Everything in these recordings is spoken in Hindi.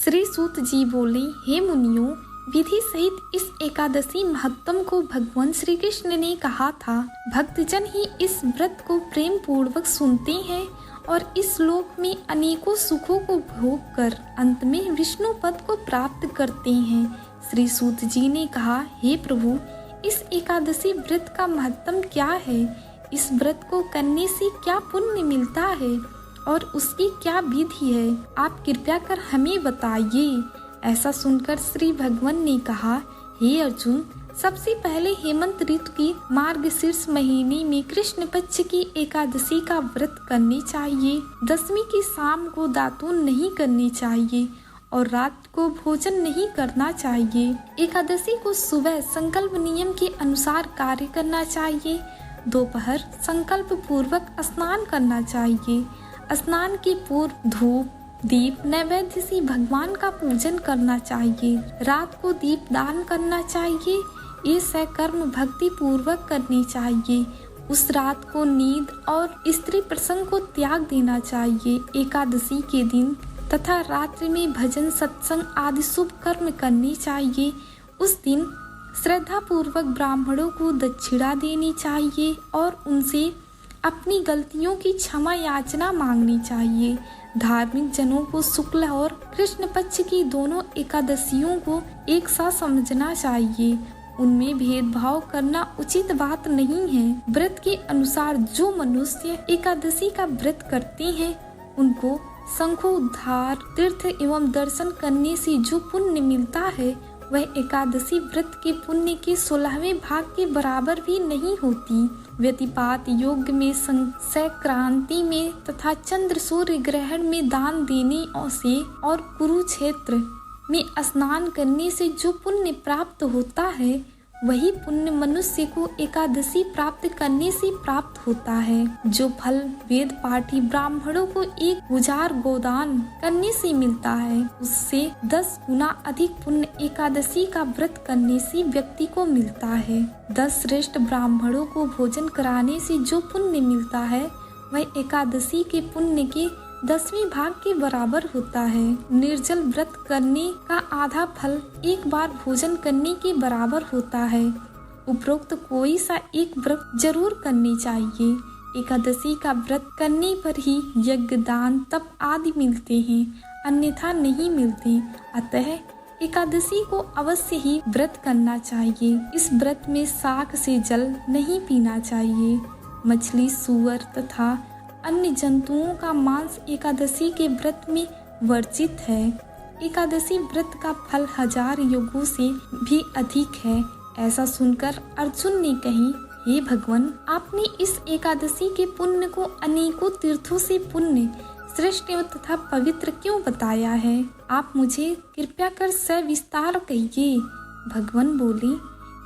श्री सूत जी बोले, हे मुनियों, विधि सहित इस एकादशी महत्तम को भगवान श्री कृष्ण ने कहा था। भक्तजन ही इस व्रत को प्रेम पूर्वक सुनते हैं और इस लोक में अनेकों सुखों को भोग कर अंत में विष्णु पद को प्राप्त करते हैं। श्री सूत जी ने कहा, हे प्रभु, इस एकादशी व्रत का महत्तम क्या है? इस व्रत को करने से क्या पुण्य मिलता है और उसकी क्या विधि है? आप कृपया कर हमें बताइए। ऐसा सुनकर श्री भगवान ने कहा, हे अर्जुन, सबसे पहले हेमंत ऋतु की मार्गशीर्ष महीने में कृष्ण पक्ष की एकादशी का व्रत करनी चाहिए। दशमी की शाम को दातून नहीं करनी चाहिए और रात को भोजन नहीं करना चाहिए। एकादशी को सुबह संकल्प नियम के अनुसार कार्य करना चाहिए। दोपहर संकल्प पूर्वक स्नान करना चाहिए। स्नान के पूर्व धूप दीप नैवेद्य से भगवान का पूजन करना चाहिए। रात को दीप दान करना चाहिए। ये सकर्म भक्ति पूर्वक करनी चाहिए। उस रात को नींद और स्त्री प्रसंग को त्याग देना चाहिए। एकादशी के दिन तथा रात्रि में भजन सत्संग आदि शुभ कर्म करने चाहिए। उस दिन श्रद्धा पूर्वक ब्राह्मणों को दक्षिणा देनी चाहिए और उनसे अपनी गलतियों की क्षमा याचना मांगनी चाहिए। धार्मिक जनों को शुक्ल और कृष्ण पक्ष की दोनों एकादशियों को एक साथ समझना चाहिए। उनमें भेदभाव करना उचित बात नहीं है। व्रत के अनुसार जो मनुष्य एकादशी का व्रत करते हैं उनको शंखोद्धार तीर्थ एवं दर्शन करने से जो पुण्य मिलता है वह एकादशी व्रत के पुण्य के 16वें भाग के बराबर भी नहीं होती। व्यतिपात योग में संक्रांति में तथा चंद्र सूर्य ग्रहण में दान देने से और कुरुक्षेत्र में स्नान करने से जो पुण्य प्राप्त होता है वही पुण्य मनुष्य को एकादशी प्राप्त करने से प्राप्त होता है। जो फल वेद पाठी ब्राह्मणों को 1000 गोदान करने से मिलता है उससे 10 गुना अधिक पुण्य एकादशी का व्रत करने से व्यक्ति को मिलता है। 10 श्रेष्ठ ब्राह्मणों को भोजन कराने से जो पुण्य मिलता है वह एकादशी के पुण्य के 10वें भाग के बराबर होता है। निर्जल व्रत करने का आधा फल एक बार भोजन करने के बराबर होता है। उपरोक्त कोई सा एक व्रत जरूर करनी चाहिए। एकादशी का व्रत करने पर ही यज्ञ दान तप आदि मिलते हैं, अन्यथा नहीं मिलते। अतः एकादशी को अवश्य ही व्रत करना चाहिए। इस व्रत में शाक से जल नहीं पीना चाहिए। मछली सूअर तथा अन्य जंतुओं का मांस एकादशी के व्रत में वर्जित है। एकादशी व्रत का फल 1000 योगों से भी अधिक है। ऐसा सुनकर अर्जुन ने कही, हे भगवान, आपने इस एकादशी के पुण्य को अनेकों तीर्थों से पुण्य श्रेष्ठ तथा पवित्र क्यों बताया है? आप मुझे कृपया कर सविस्तार कहिए। भगवान बोले,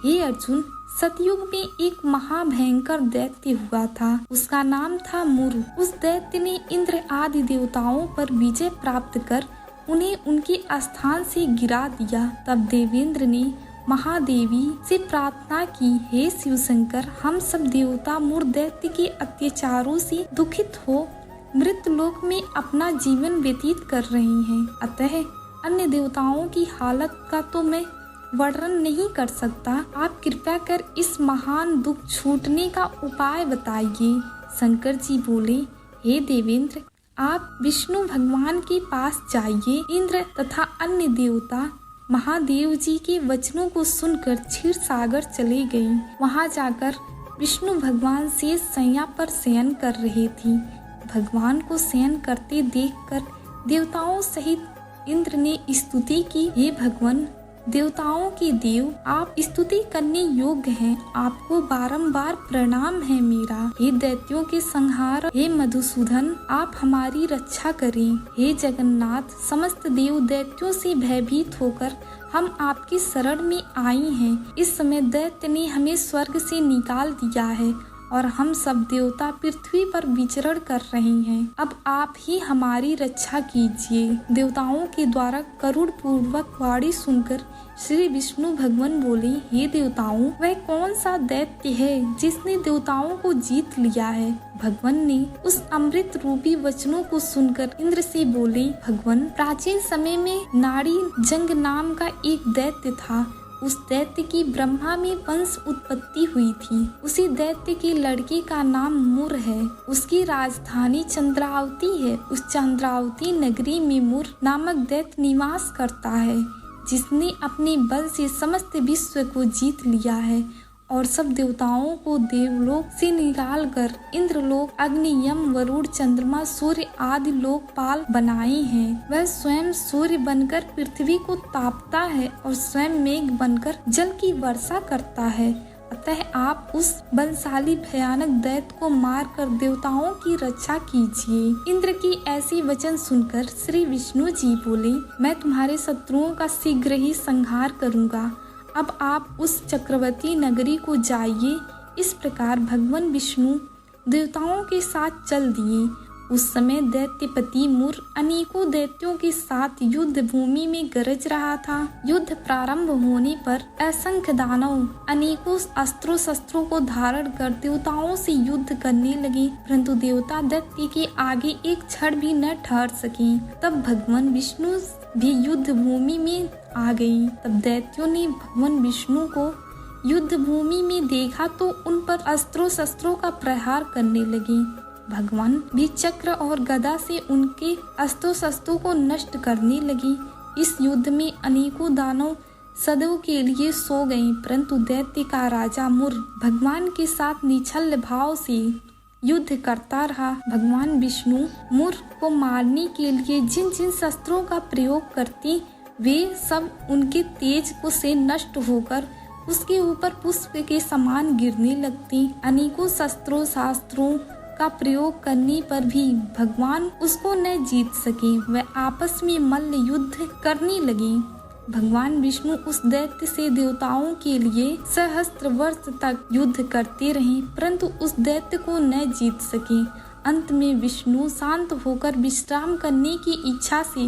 हे अर्जुन, सतयुग में एक महाभयंकर दैत्य हुआ था। उसका नाम था मुरु। उस दैत्य ने इंद्र आदि देवताओं पर विजय प्राप्त कर उन्हें उनके स्थान से गिरा दिया। तब देवेंद्र ने महादेवी से प्रार्थना की, हे शिव शंकर, हम सब देवता मुर दैत्य के अत्याचारों से दुखित हो मृत लोक में अपना जीवन व्यतीत कर रहे हैं। अतः अन्य देवताओं की हालत का तो मैं वर्णन नहीं कर सकता। आप कृपया कर इस महान दुख छूटने का उपाय बताइए। शंकर जी बोले, हे देवेंद्र, आप विष्णु भगवान के पास जाइए। इंद्र तथा अन्य देवता महादेव जी के वचनों को सुनकर क्षीर सागर चले गए। वहां जाकर विष्णु भगवान शेष शैया पर शयन कर रहे थे। भगवान को शयन करते देखकर देवताओं सहित इंद्र ने स्तुति की, हे भगवान, देवताओं के देव, आप स्तुति करने योग्य हैं। आपको बारंबार प्रणाम है मेरा। हे दैत्यों के संहार, हे मधुसूदन, आप हमारी रक्षा करें। हे जगन्नाथ, समस्त देव दैत्यों से भयभीत होकर हम आपकी शरण में आई हैं। इस समय दैत्य ने हमें स्वर्ग से निकाल दिया है और हम सब देवता पृथ्वी पर विचरण कर रहे हैं। अब आप ही हमारी रक्षा कीजिए। देवताओं के द्वारा करुण पूर्वक वाणी सुनकर श्री विष्णु भगवान बोले, हे देवताओं, वह कौन सा दैत्य है जिसने देवताओं को जीत लिया है? भगवान ने उस अमृत रूपी वचनों को सुनकर इंद्र से बोले, भगवान, प्राचीन समय में नाड़ी जंग नाम का एक दैत्य था। उस दैत्य की ब्रह्मा में वंश उत्पत्ति हुई थी। उसी दैत्य के लड़के का नाम मुर है। उसकी राजधानी चंद्रावती है। उस चंद्रावती नगरी में मुर नामक दैत्य निवास करता है, जिसने अपने बल से समस्त विश्व को जीत लिया है और सब देवताओं को देवलोक से निकाल कर इंद्रलोक, अग्नि, यम, वरुण, चंद्रमा, सूर्य आदि लोकपाल बनाए हैं। वह स्वयं सूर्य बनकर पृथ्वी को तापता है और स्वयं मेघ बनकर जल की वर्षा करता है। अतः आप उस बलशाली भयानक दैत्य को मार कर देवताओं की रक्षा कीजिए। इंद्र की ऐसी वचन सुनकर श्री विष्णु जी बोले, मैं तुम्हारे शत्रुओं का शीघ्र ही संहार करूंगा। अब आप उस चक्रवर्ती नगरी को जाइए। इस प्रकार भगवान विष्णु देवताओं के साथ चल दिए। उस समय दैत्यपति मुर अनेकों दैत्यों के साथ युद्ध भूमि में गरज रहा था। युद्ध प्रारंभ होने पर असंख्य दानव अनेकों अस्त्रों शस्त्रों को धारण कर देवताओं से युद्ध करने लगे, परंतु देवता दैत्य के आगे एक क्षण भी न ठहर सके। तब भगवान विष्णु भी युद्ध भूमि में आ गई। तब दैत्यों ने भगवान विष्णु को युद्ध भूमि में देखा तो उन पर अस्त्रों शस्त्रों का प्रहार करने लगे। भगवान भी चक्र और गदा से उनके अस्त्रों शस्त्रों को नष्ट करने लगी। इस युद्ध में अनेकों दानव सदैव के लिए सो गए, परंतु दैत्य का राजा मुर भगवान के साथ निश्चल भाव से युद्ध करता रहा। भगवान विष्णु मुर को मारने के लिए जिन जिन शस्त्रों का प्रयोग करते, वे सब उनके तेज से नष्ट होकर उसके ऊपर पुष्प के समान गिरने लगते। अनेकों शस्त्रों शास्त्रों का प्रयोग करने पर भी भगवान उसको न जीत सके। वह आपस में मल्ल युद्ध करने लगे। भगवान विष्णु उस दैत्य से देवताओं के लिए सहस्त्र वर्ष तक युद्ध करते रहे, परंतु उस दैत्य को न जीत सके। अंत में विष्णु शांत होकर विश्राम करने की इच्छा से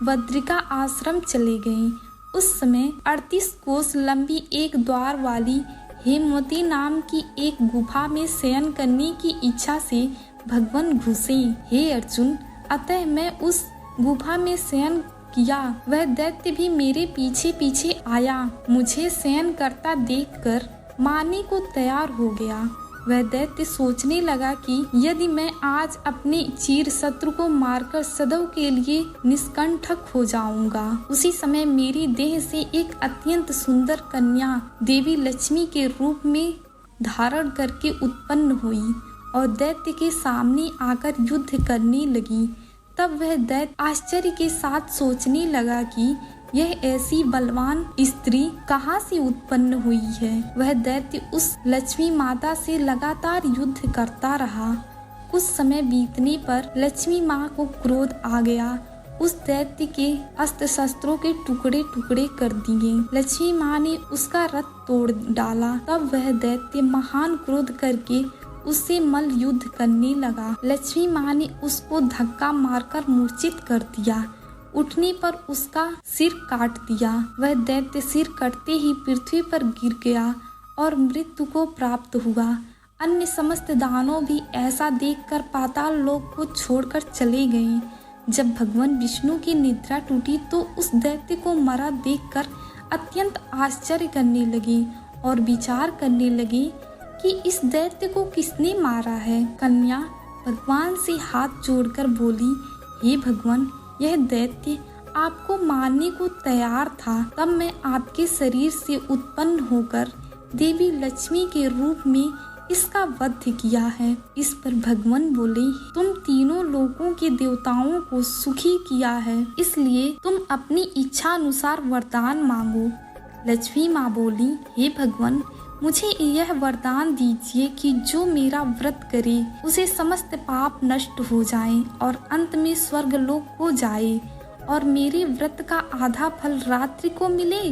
बद्रिका आश्रम चले गए। उस समय 38 कोस लंबी एक द्वार वाली हेमवती नाम की एक गुफा में शयन करने की इच्छा से भगवान घुसे। हे अर्जुन, अतः मैं उस गुफा में शयन किया। वह दैत्य भी मेरे पीछे पीछे आया। मुझे शयन करता देखकर मारने को तैयार हो गया। वह दैत्य सोचने लगा कि यदि मैं आज अपने चीर शत्रु को मारकर सदैव के लिए निष्कंटक हो जाऊंगा। उसी समय मेरी देह से एक अत्यंत सुंदर कन्या देवी लक्ष्मी के रूप में धारण करके उत्पन्न हुई और दैत्य के सामने आकर युद्ध करने लगी। तब वह दैत्य आश्चर्य के साथ सोचने लगा कि यह ऐसी बलवान स्त्री कहाँ से उत्पन्न हुई है। वह दैत्य उस लक्ष्मी माता से लगातार युद्ध करता रहा। कुछ समय बीतने पर लक्ष्मी माँ को क्रोध आ गया। उस दैत्य के अस्त्र शस्त्रों के टुकड़े टुकड़े कर दिए। लक्ष्मी माँ ने उसका रथ तोड़ डाला। तब वह दैत्य महान क्रोध करके उससे मल्ल युद्ध करने लगा। लक्ष्मी माँ ने उसको धक्का मारकर मूर्छित कर दिया। उठने पर उसका सिर काट दिया। वह दैत्य सिर कटते ही पृथ्वी पर गिर गया और मृत्यु को प्राप्त हुआ। अन्य समस्त दानव भी ऐसा देखकर पाताल लोक को छोड़कर चले गए। जब भगवान विष्णु की निद्रा टूटी तो उस दैत्य को मरा देखकर अत्यंत आश्चर्य करने लगे और विचार करने लगे कि इस दैत्य को किसने मारा है। कन्या भगवान से हाथ जोड़कर बोली, हे भगवान, यह दैत्य आपको मारने को तैयार था। तब मैं आपके शरीर से उत्पन्न होकर देवी लक्ष्मी के रूप में इसका वध किया है। इस पर भगवान बोले, तुम तीनों लोकों के देवताओं को सुखी किया है, इसलिए तुम अपनी इच्छा अनुसार वरदान मांगो। लक्ष्मी माँ बोली, हे भगवान, मुझे यह वरदान दीजिए कि जो मेरा व्रत करे उसे समस्त पाप नष्ट हो जाएं और अंत में स्वर्ग लोक हो जाए और मेरे व्रत का आधा फल रात्रि को मिले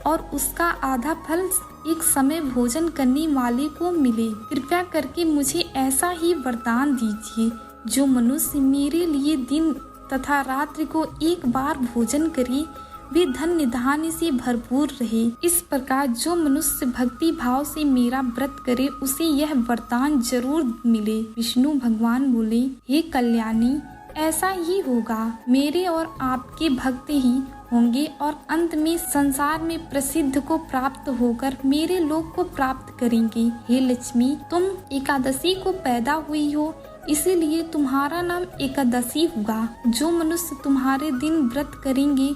और उसका आधा फल एक समय भोजन करने वाले को मिले। कृपया करके मुझे ऐसा ही वरदान दीजिए, जो मनुष्य मेरे लिए दिन तथा रात्रि को एक बार भोजन करे, वे धन्य धान्य से भरपूर रहे। इस प्रकार जो मनुष्य भक्ति भाव से मेरा व्रत करे, उसे यह वरदान जरूर मिले। विष्णु भगवान बोले, हे कल्याणी, ऐसा ही होगा। मेरे और आपके भक्त ही होंगे और अंत में संसार में प्रसिद्ध को प्राप्त होकर मेरे लोक को प्राप्त करेंगे। हे लक्ष्मी, तुम एकादशी को पैदा हुई हो, इसीलिए तुम्हारा नाम एकादशी हुआ। जो मनुष्य तुम्हारे दिन व्रत करेंगे,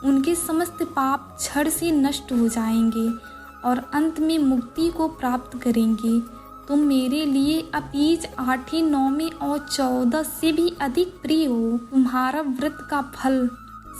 उनके समस्त पाप क्षण से नष्ट हो जाएंगे और अंत में मुक्ति को प्राप्त करेंगे। तुम मेरे लिए अपीज 8, 9 और 14 से भी अधिक प्रिय हो। तुम्हारा व्रत का फल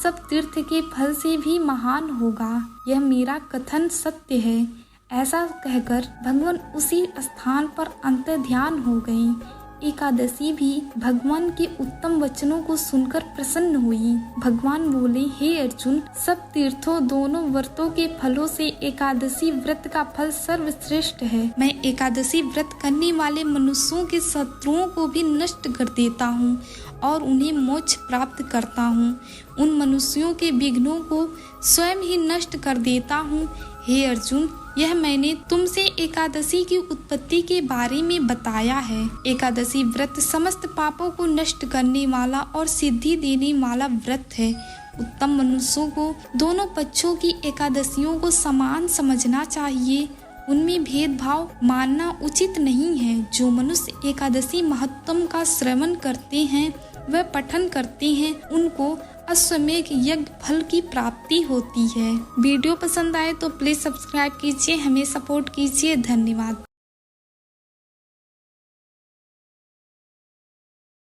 सब तीर्थ के फल से भी महान होगा। यह मेरा कथन सत्य है। ऐसा कहकर भगवान उसी स्थान पर अंतर्ध्यान हो गए। एकादशी भी भगवान के उत्तम वचनों को सुनकर प्रसन्न हुई। भगवान बोले, हे अर्जुन, सब तीर्थों दोनों व्रतों के फलों से एकादशी व्रत का फल सर्वश्रेष्ठ है। मैं एकादशी व्रत करने वाले मनुष्यों के शत्रुओं को भी नष्ट कर देता हूँ और उन्हें मोक्ष प्राप्त करता हूँ। उन मनुष्यों के विघ्नों को स्वयं ही नष्ट कर देता हूँ। हे अर्जुन, यह मैंने तुमसे एकादशी की उत्पत्ति के बारे में बताया है। एकादशी व्रत समस्त पापों को नष्ट करने वाला और सिद्धि देने वाला व्रत है। उत्तम मनुष्यों को दोनों पक्षों की एकादशियों को समान समझना चाहिए। उनमें भेदभाव मानना उचित नहीं है। जो मनुष्य एकादशी महत्तम का श्रवण करते हैं, वह पठन करते हैं, उनको अश्वमेघ यज्ञ फल की प्राप्ति होती है। वीडियो पसंद आए तो प्लीज सब्सक्राइब कीजिए, हमें सपोर्ट कीजिए। धन्यवाद।